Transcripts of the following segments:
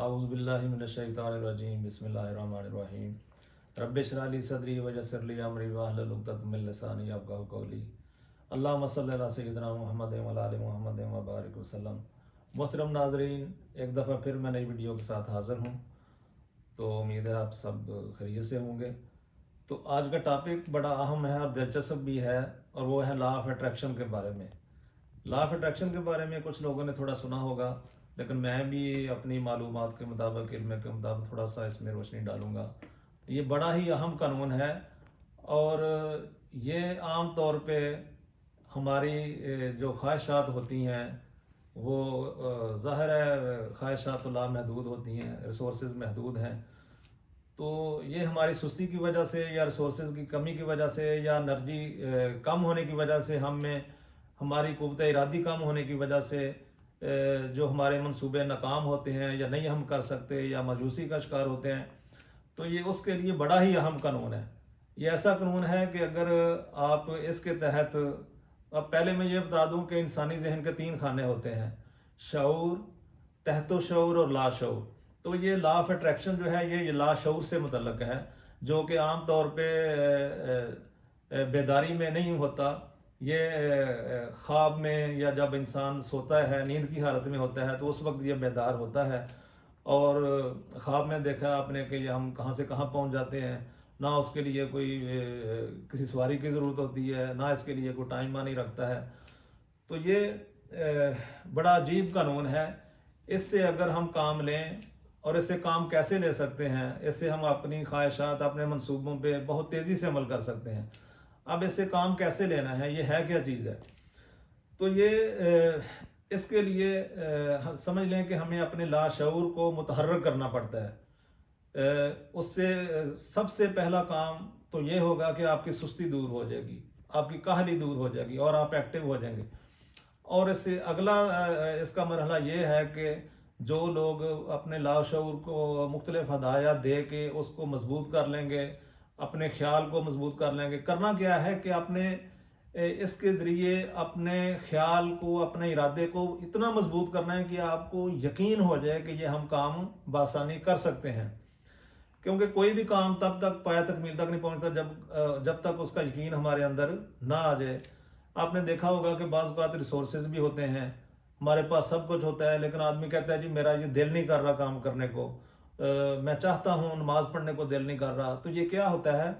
اعوذ باللہ من الشیطان الرجیم بسم اللہ الرحمن الرحیم رب اشرح لی صدری ویسر لی امری واحلل عقدۃ من لسانی یفقہوا قولی اللہم صلی علی سیدنا محمد وعلی آل محمد وبارک وسلم۔ محترم ناظرین، ایک دفعہ پھر میں نئی ویڈیو کے ساتھ حاضر ہوں، تو امید ہے آپ سب خیریت سے ہوں گے۔ تو آج کا ٹاپک بڑا اہم ہے اور دلچسپ بھی ہے، اور وہ ہے لا آف اٹریکشن کے بارے میں۔ لا آف اٹریکشن کے بارے میں کچھ لوگوں نے تھوڑا سنا ہوگا، لیکن میں بھی اپنی معلومات کے مطابق، علم کے مطابق تھوڑا سا اس میں روشنی ڈالوں گا۔ یہ بڑا ہی اہم قانون ہے، اور یہ عام طور پہ ہماری جو خواہشات ہوتی ہیں وہ ظاہر ہے خواہشات لامحدود ہوتی ہیں، ریسورسز محدود ہیں، تو یہ ہماری سستی کی وجہ سے یا ریسورسز کی کمی کی وجہ سے یا انرجی کم ہونے کی وجہ سے، ہماری قوت ارادی کم ہونے کی وجہ سے جو ہمارے منصوبے ناکام ہوتے ہیں یا نہیں ہم کر سکتے یا مایوسی کا شکار ہوتے ہیں، تو یہ اس کے لیے بڑا ہی اہم قانون ہے۔ یہ ایسا قانون ہے کہ اگر آپ اس کے تحت، اب پہلے میں یہ بتا دوں کہ انسانی ذہن کے 3 خانے ہوتے ہیں: شعور، تحت و شعور اور لا شعور۔ تو یہ لا آف اٹریکشن جو ہے یہ لا شعور سے متعلق ہے، جو کہ عام طور پہ بیداری میں نہیں ہوتا۔ یہ خواب میں یا جب انسان سوتا ہے، نیند کی حالت میں ہوتا ہے، تو اس وقت یہ بیدار ہوتا ہے، اور خواب میں دیکھا آپ نے کہ ہم کہاں سے کہاں پہنچ جاتے ہیں، نہ اس کے لیے کوئی کسی سواری کی ضرورت ہوتی ہے، نہ اس کے لیے کوئی ٹائم مانی رکھتا ہے۔ تو یہ بڑا عجیب قانون ہے۔ اس سے اگر ہم کام لیں، اور اس سے کام کیسے لے سکتے ہیں، اس سے ہم اپنی خواہشات، اپنے منصوبوں پہ بہت تیزی سے عمل کر سکتے ہیں۔ اب اس سے کام کیسے لینا ہے، یہ ہے کیا چیز ہے؟ تو یہ اس کے لیے سمجھ لیں کہ ہمیں اپنے لاشعور کو متحرک کرنا پڑتا ہے۔ اس سے سب سے پہلا کام تو یہ ہوگا کہ آپ کی سستی دور ہو جائے گی، آپ کی کاہلی دور ہو جائے گی، اور آپ ایکٹیو ہو جائیں گے۔ اور اس سے اگلا اس کا مرحلہ یہ ہے کہ جو لوگ اپنے لاشعور کو مختلف ہدایات دے کے اس کو مضبوط کر لیں گے، اپنے خیال کو مضبوط کر لیں گے۔ کرنا کیا ہے کہ اپنے اس کے ذریعے اپنے خیال کو، اپنے ارادے کو اتنا مضبوط کرنا ہے کہ آپ کو یقین ہو جائے کہ یہ ہم کام بآسانی کر سکتے ہیں۔ کیونکہ کوئی بھی کام تب تک پایہ تکمیل تک نہیں پہنچتا جب تک اس کا یقین ہمارے اندر نہ آ جائے۔ آپ نے دیکھا ہوگا کہ بعض اوقات ریسورسز بھی ہوتے ہیں، ہمارے پاس سب کچھ ہوتا ہے، لیکن آدمی کہتا ہے جی میرا یہ دل نہیں کر رہا کام کرنے کو، میں چاہتا ہوں نماز پڑھنے کو دل نہیں کر رہا۔ تو یہ کیا ہوتا ہے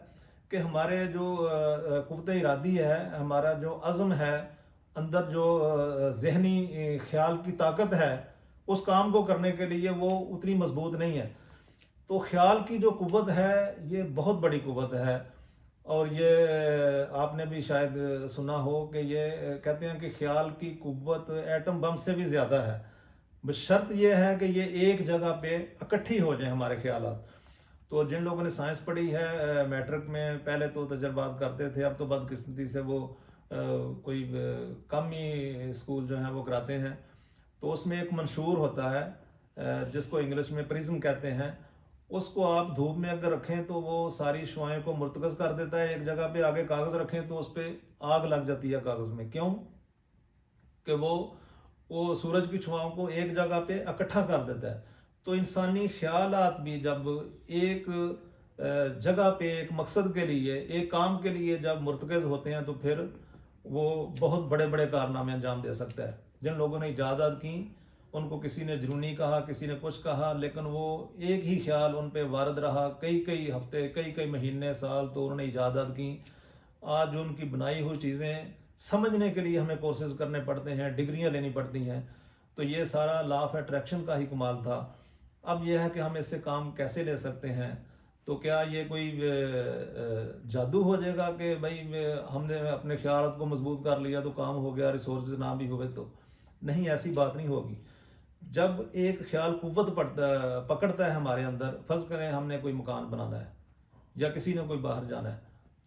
کہ ہمارے جو قوت ارادی ہے، ہمارا جو عزم ہے، اندر جو ذہنی خیال کی طاقت ہے، اس کام کو کرنے کے لیے وہ اتنی مضبوط نہیں ہے۔ تو خیال کی جو قوت ہے یہ بہت بڑی قوت ہے، اور یہ آپ نے بھی شاید سنا ہو کہ یہ کہتے ہیں کہ خیال کی قوت ایٹم بم سے بھی زیادہ ہے، بس شرط یہ ہے کہ یہ ایک جگہ پہ اکٹھی ہو جائیں ہمارے خیالات۔ تو جن لوگوں نے سائنس پڑھی ہے، میٹرک میں پہلے تو تجربات کرتے تھے، اب تو بدقسمتی سے وہ کوئی کم ہی اسکول جو ہیں وہ کراتے ہیں۔ تو اس میں ایک منشور ہوتا ہے جس کو انگلش میں پرزم کہتے ہیں، اس کو آپ دھوپ میں اگر رکھیں تو وہ ساری شعاعیں کو مرتکز کر دیتا ہے ایک جگہ پہ۔ آگے کاغذ رکھیں تو اس پہ آگ لگ جاتی ہے کاغذ میں۔ کیوں؟ کہ وہ سورج کی شعاؤں کو ایک جگہ پہ اکٹھا کر دیتا ہے۔ تو انسانی خیالات بھی جب ایک جگہ پہ ایک مقصد کے لیے، ایک کام کے لیے جب مرتکز ہوتے ہیں، تو پھر وہ بہت بڑے بڑے کارنامے انجام دے سکتا ہے۔ جن لوگوں نے ایجادات کی ان کو کسی نے جنونی کہا، کسی نے کچھ کہا، لیکن وہ ایک ہی خیال ان پہ وارد رہا کئی ہفتے، کئی مہینے، سال، تو انہوں نے ایجادات کی۔ آج ان کی بنائی ہوئی چیزیں سمجھنے کے لیے ہمیں کورسز کرنے پڑتے ہیں، ڈگریاں لینی پڑتی ہیں۔ تو یہ سارا لا آف اٹریکشن کا ہی کمال تھا۔ اب یہ ہے کہ ہم اس سے کام کیسے لے سکتے ہیں؟ تو کیا یہ کوئی جادو ہو جائے گا کہ بھائی ہم نے اپنے خیالات کو مضبوط کر لیا تو کام ہو گیا، ریسورسز نہ بھی ہوئے تو؟ نہیں، ایسی بات نہیں ہوگی۔ جب ایک خیال قوت پکڑتا ہے ہمارے اندر، فرض کریں ہم نے کوئی مکان بنانا ہے یا کسی نے کوئی باہر جانا ہے،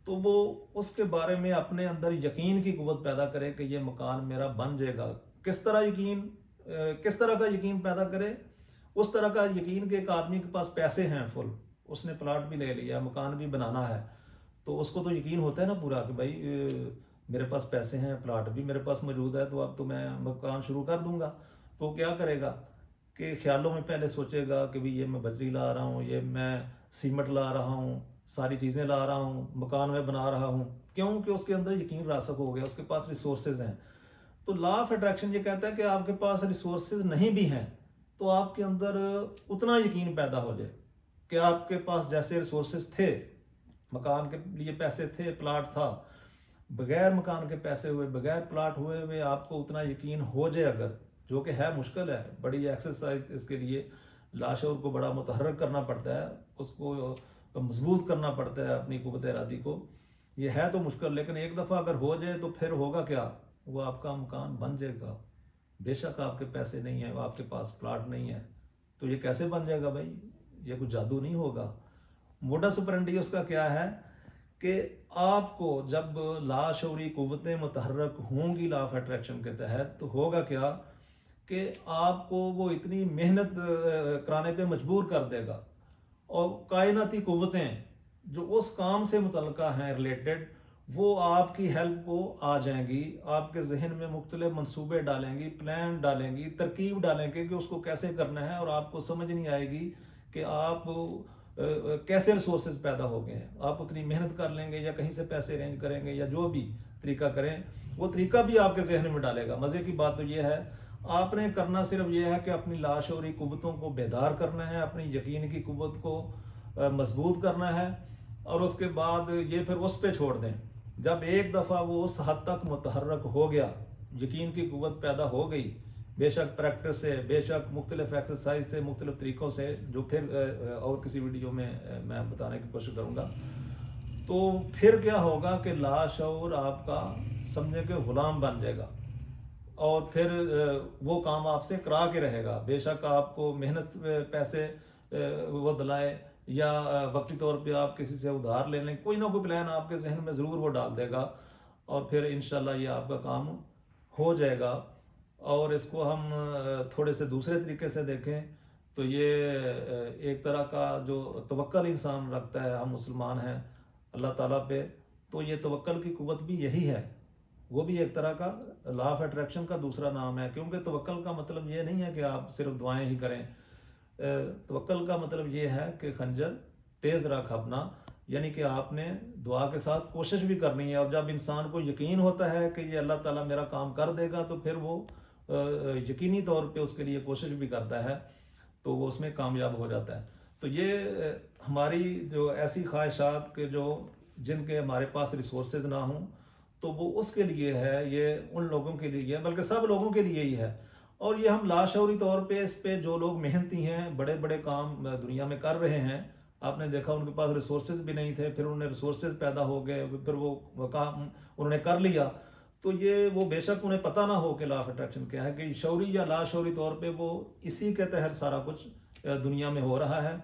تو وہ اس کے بارے میں اپنے اندر یقین کی قوت پیدا کرے کہ یہ مکان میرا بن جائے گا۔ کس طرح کا یقین پیدا کرے؟ اس طرح کا یقین کہ ایک آدمی کے پاس پیسے ہیں فل، اس نے پلاٹ بھی لے لیا، مکان بھی بنانا ہے، تو اس کو تو یقین ہوتا ہے نا پورا کہ بھائی میرے پاس پیسے ہیں، پلاٹ بھی میرے پاس موجود ہے، تو اب تو میں مکان شروع کر دوں گا۔ تو کیا کرے گا کہ خیالوں میں پہلے سوچے گا کہ بھی یہ میں بجری لا رہا ہوں، یہ میں سیمنٹ لا رہا ہوں، ساری چیزیں لا رہا ہوں، مکان میں بنا رہا ہوں، کیوں کہ اس کے اندر یقین راسخ ہو گیا، اس کے پاس ریسورسز ہیں۔ تو لا آف اٹریکشن یہ کہتا ہے کہ آپ کے پاس ریسورسز نہیں بھی ہیں تو آپ کے اندر اتنا یقین پیدا ہو جائے کہ آپ کے پاس جیسے ریسورسز تھے، مکان کے لیے پیسے تھے، پلاٹ تھا، بغیر مکان کے پیسے ہوئے، بغیر پلاٹ ہوئے ہوئے آپ کو اتنا یقین ہو جائے، اگر جو کہ ہے مشکل ہے، بڑی ایکسرسائز اس کے لیے، لاشعور کو بڑا متحرک کرنا پڑتا ہے، اس کو مضبوط کرنا پڑتا ہے اپنی قوت ارادی کو، یہ ہے تو مشکل، لیکن ایک دفعہ اگر ہو جائے تو پھر ہوگا کیا، وہ آپ کا مکان بن جائے گا۔ بے شک آپ کے پیسے نہیں ہیں، آپ کے پاس پلاٹ نہیں ہے، تو یہ کیسے بن جائے گا بھائی؟ یہ کوئی جادو نہیں ہوگا۔ موڈس اپرنڈی اس کا کیا ہے کہ آپ کو جب لاشعوری قوتیں متحرک ہوں گی لا آف اٹریکشن کے تحت، تو ہوگا کیا کہ آپ کو وہ اتنی محنت کرانے پہ مجبور کر دے گا، اور کائناتی قوتیں جو اس کام سے متعلقہ ہیں ریلیٹڈ، وہ آپ کی ہیلپ کو آ جائیں گی، آپ کے ذہن میں مختلف منصوبے ڈالیں گی، پلان ڈالیں گی، ترکیب ڈالیں گے کہ اس کو کیسے کرنا ہے، اور آپ کو سمجھ نہیں آئے گی کہ آپ کیسے ریسورسز پیدا ہو گئے ہیں۔ آپ اتنی محنت کر لیں گے یا کہیں سے پیسے ارینج کریں گے یا جو بھی طریقہ کریں، وہ طریقہ بھی آپ کے ذہن میں ڈالے گا۔ مزے کی بات تو یہ ہے، آپ نے کرنا صرف یہ ہے کہ اپنی لاشعوری قوتوں کو بیدار کرنا ہے، اپنی یقین کی قوت کو مضبوط کرنا ہے، اور اس کے بعد یہ پھر اس پہ چھوڑ دیں۔ جب ایک دفعہ وہ اس حد تک متحرک ہو گیا، یقین کی قوت پیدا ہو گئی، بے شک پریکٹس سے، بے شک مختلف ایکسرسائز سے، مختلف طریقوں سے، جو پھر اور کسی ویڈیو میں میں بتانے کی کوشش کروں گا، تو پھر کیا ہوگا کہ لاشعور آپ کا سمجھے کہ غلام بن جائے گا، اور پھر وہ کام آپ سے کرا کے رہے گا، بے شک آپ کو محنت پیسے وہ دلائے یا وقتی طور پہ آپ کسی سے ادھار لے لیں، کوئی نہ کوئی پلان آپ کے ذہن میں ضرور وہ ڈال دے گا، اور پھر انشاءاللہ یہ آپ کا کام ہو جائے گا۔ اور اس کو ہم تھوڑے سے دوسرے طریقے سے دیکھیں تو یہ ایک طرح کا جو توکل انسان رکھتا ہے، ہم مسلمان ہیں اللہ تعالیٰ پہ، تو یہ توکل کی قوت بھی یہی ہے، وہ بھی ایک طرح کا لا آف اٹریکشن کا دوسرا نام ہے، کیونکہ توکل کا مطلب یہ نہیں ہے کہ آپ صرف دعائیں ہی کریں، توکل کا مطلب یہ ہے کہ خنجر تیز رکھ اپنا، یعنی کہ آپ نے دعا کے ساتھ کوشش بھی کرنی ہے، اور جب انسان کو یقین ہوتا ہے کہ یہ اللہ تعالیٰ میرا کام کر دے گا، تو پھر وہ یقینی طور پہ اس کے لیے کوشش بھی کرتا ہے، تو وہ اس میں کامیاب ہو جاتا ہے۔ تو یہ ہماری جو ایسی خواہشات کے جن کے ہمارے پاس ریسورسز نہ ہوں، تو وہ اس کے لیے ہے، یہ ان لوگوں کے لیے ہے، بلکہ سب لوگوں کے لیے ہی ہے۔ اور یہ ہم لاشعوری طور پہ اس پہ جو لوگ محنتی ہیں، بڑے بڑے کام دنیا میں کر رہے ہیں، آپ نے دیکھا ان کے پاس ریسورسز بھی نہیں تھے، پھر انہوں نے ریسورسز پیدا ہو گئے، پھر وہ کام انہوں نے کر لیا، تو یہ وہ بے شک انہیں پتہ نہ ہو کہ لا آف اٹریکشن کیا ہے، کہ شعوری یا لاشعوری طور پہ وہ اسی کے تحت سارا کچھ دنیا میں ہو رہا ہے۔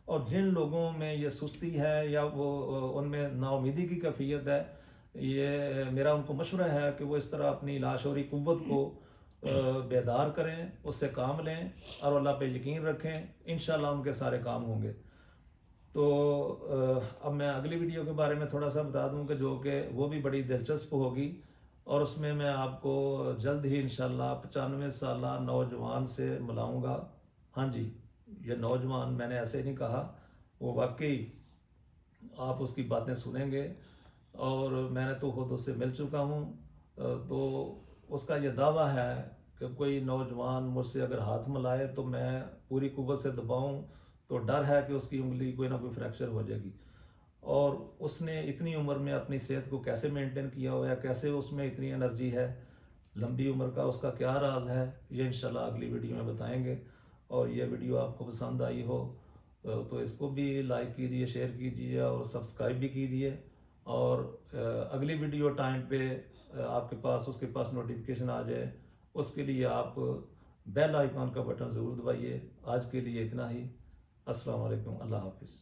اور جن لوگوں میں یہ سستی ہے یا وہ ان میں نا امیدی کی کیفیت ہے، یہ میرا ان کو مشورہ ہے کہ وہ اس طرح اپنی لاشعوری قوت کو بیدار کریں، اس سے کام لیں، اور اللہ پہ یقین رکھیں، انشاءاللہ ان کے سارے کام ہوں گے۔ تو اب میں اگلی ویڈیو کے بارے میں تھوڑا سا بتا دوں کہ جو کہ وہ بھی بڑی دلچسپ ہوگی، اور اس میں آپ کو جلد ہی انشاءاللہ 95 سالہ نوجوان سے ملاؤں گا۔ ہاں جی، یہ نوجوان میں نے ایسے نہیں کہا، وہ واقعی آپ اس کی باتیں سنیں گے، اور میں نے تو خود اس سے مل چکا ہوں، تو اس کا یہ دعویٰ ہے کہ کوئی نوجوان مجھ سے اگر ہاتھ ملائے تو میں پوری قوت سے دباؤں تو ڈر ہے کہ اس کی انگلی کوئی نہ کوئی فریکچر ہو جائے گی، اور اس نے اتنی عمر میں اپنی صحت کو کیسے مینٹین کیا ہوا ہے، کیسے اس میں اتنی انرجی ہے لمبی عمر کا، اس کا کیا راز ہے، یہ انشاءاللہ اگلی ویڈیو میں بتائیں گے۔ اور یہ ویڈیو آپ کو پسند آئی ہو تو اس کو بھی لائک کیجیے، شیئر کیجیے، اور سبسکرائب بھی کیجیے، اور اگلی ویڈیو ٹائم پہ آپ کے پاس اس کے پاس نوٹیفیکیشن آ جائے، اس کے لیے آپ بیل آئیکن کا بٹن ضرور دبائیے۔ آج کے لیے اتنا ہی، السلام علیکم، اللہ حافظ۔